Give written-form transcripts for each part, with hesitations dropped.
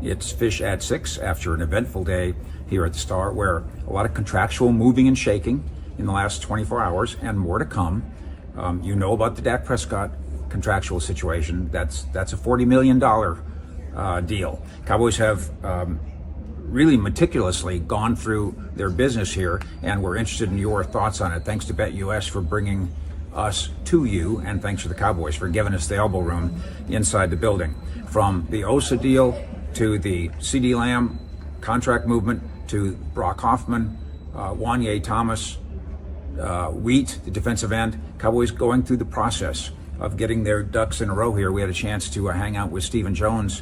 It's Fish at 6 after an eventful day here at the Star, where a lot of contractual moving and shaking in the last 24 hours and more to come. You know about the Dak Prescott contractual situation. That's a $40 million deal. Cowboys have really meticulously gone through their business here, and we're interested in your thoughts on it. Thanks to BetUS for bringing us to you, and thanks to the Cowboys for giving us the elbow room inside the building. From the Osa deal to the CeeDee Lamb contract movement to Brock Hoffman, Wanye Thomas, Wheat, the defensive end, Cowboys going through the process of getting their ducks in a row here. We had a chance to hang out with Stephen Jones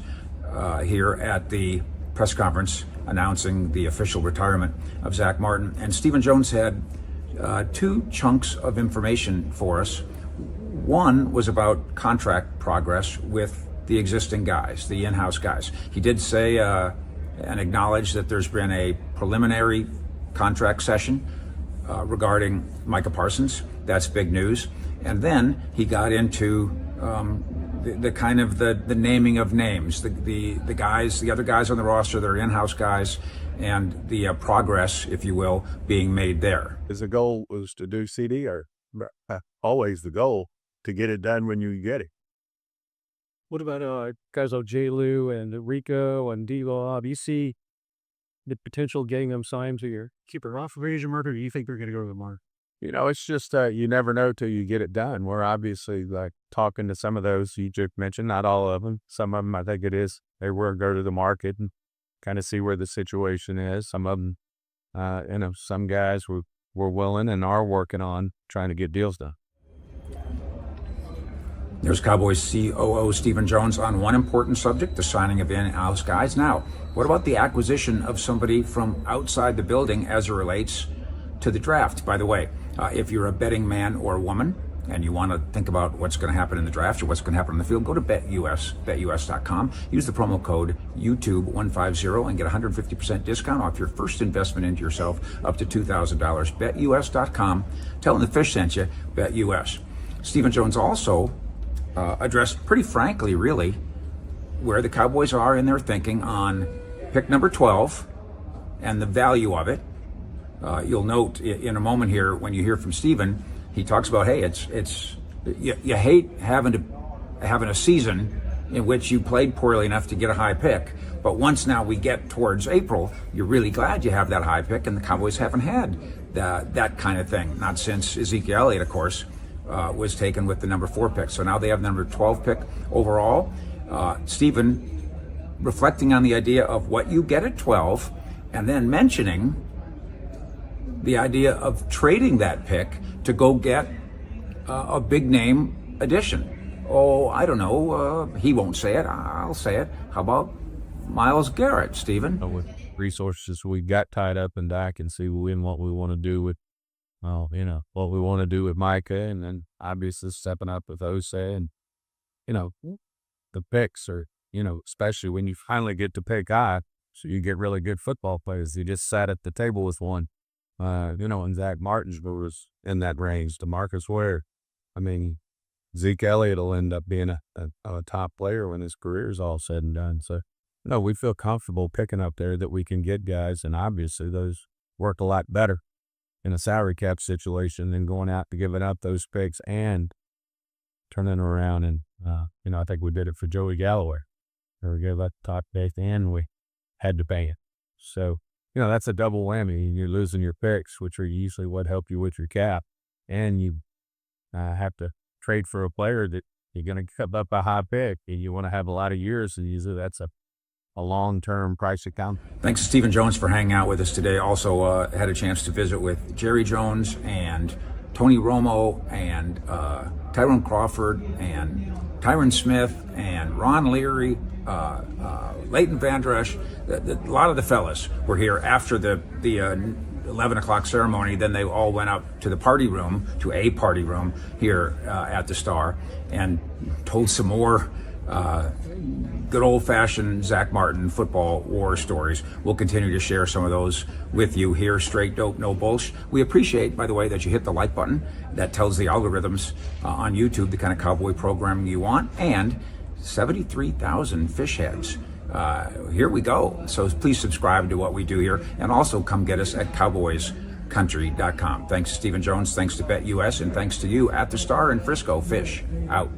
here at the press conference announcing the official retirement of Zach Martin. And Stephen Jones had two chunks of information for us. One was about contract progress with the existing guys, the in-house guys. He did say and acknowledge that there's been a preliminary contract session regarding Micah Parsons. That's big news. And then he got into the kind of the naming of names, the guys, the other guys on the roster, their in-house guys, and the progress, if you will, being made there. Is the goal was to do CD, or always the goal to get it done when you get it? What about guys like J. Lou and Rico and D-Lob? You see the potential getting them signed to your keeper off of Asian Murder? Or do you think they're going to go to the market? You know, it's just you never know till you get it done. We're obviously like talking to some of those you just mentioned, not all of them. Some of them, I think it is, they will go to the market and kind of see where the situation is. Some of them, some guys were willing and are working on trying to get deals done. There's Cowboys COO Stephen Jones on one important subject, the signing of in-house guys. Now, what about the acquisition of somebody from outside the building as it relates to the draft? By the way, if you're a betting man or woman and you want to think about what's going to happen in the draft or what's going to happen on the field, go to BetUS.com. Use the promo code YouTube150 and get 150% discount off your first investment into yourself up to $2,000. BetUS.com. Tell them the Fish sent you, BetUS. Stephen Jones also addressed pretty frankly, really, where the Cowboys are in their thinking on pick number 12 and the value of it. You'll note in a moment here when you hear from Stephen, he talks about, hey, you hate having a season in which you played poorly enough to get a high pick, but once now we get towards April, you're really glad you have that high pick, and the Cowboys haven't had that kind of thing, not since Ezekiel Elliott, of course, was taken with the number 4 pick. So now they have the number 12 pick overall. Stephen reflecting on the idea of what you get at 12 and then mentioning the idea of trading that pick to go get a big name addition. Oh, I don't know. He won't say it. I'll say it. How about Myles Garrett, Stephen? With resources we got tied up in Dak and see what we want to do with, what we want to do with Micah, and then obviously stepping up with Osa, and, the picks are, especially when you finally get to pick high, so you get really good football players. You just sat at the table with one. And Zach Martin was in that range. DeMarcus Ware. I mean, Zeke Elliott will end up being a top player when his career is all said and done. So, we feel comfortable picking up there that we can get guys, and obviously those work a lot better in a salary cap situation than going out and giving up those picks and turning around. And, I think we did it for Joey Galloway. We gave up top pick and we had to pay it. So, that's a double whammy. You're losing your picks, which are usually what help you with your cap, and you have to trade for a player that you're going to cut up a high pick, and you want to have a lot of years, and usually that's a long-term price account. Thanks to Stephen Jones for hanging out with us today. Also had a chance to visit with Jerry Jones and Tony Romo and Tyrone Crawford and Tyron Smith and Ron Leary, Leighton Vander Esch. A lot of the fellas were here after the 11 o'clock ceremony. Then they all went up to a party room here at the Star and told some more good old-fashioned Zach Martin football war stories. We'll continue to share some of those with you here. Straight dope, no bullsh. We appreciate, by the way, that you hit the like button. That tells the algorithms on YouTube the kind of Cowboy programming you want. And 73,000 fish heads here we go. So please subscribe to what we do here, and also come get us at cowboyscountry.com. Thanks to Stephen Jones, thanks to BetUS, and thanks to you at the Star in Frisco. Fish out.